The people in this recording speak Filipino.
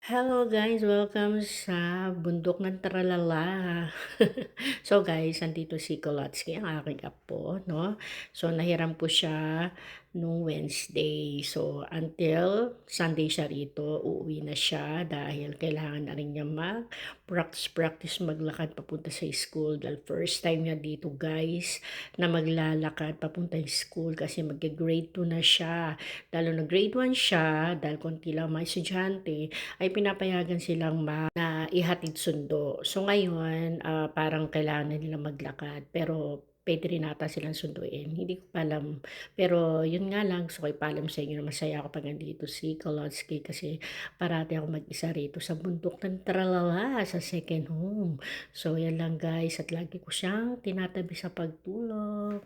Hello guys, welcome sa Bundok ng Tralala. So guys, andito si Kolotsky, ang aking apo, no? So nahiram po siya nung Wednesday. So until Sunday siya rito, uuwi na siya dahil kailangan na rin niya mag-practice maglakad papunta sa school. Dahil first time niya dito guys, na maglalakad papunta sa school kasi mag-grade 2 na siya. Lalo na grade 1 siya, dahil konti lang mga estudyante, ay pinapayagan silang na ihatid sundo. So ngayon, parang kailangan na nila maglakad pero puwede rin ata silang sunduin, hindi ko pa alam. Pero yun nga lang, gusto ko ipaalam sa inyo na masaya ako 'pag nandito si Kolotsky kasi parati ako mag-isa rito sa bundok ng tralala, sa second home. So yan lang guys at lagi ko siyang tinatabi sa pagtulog.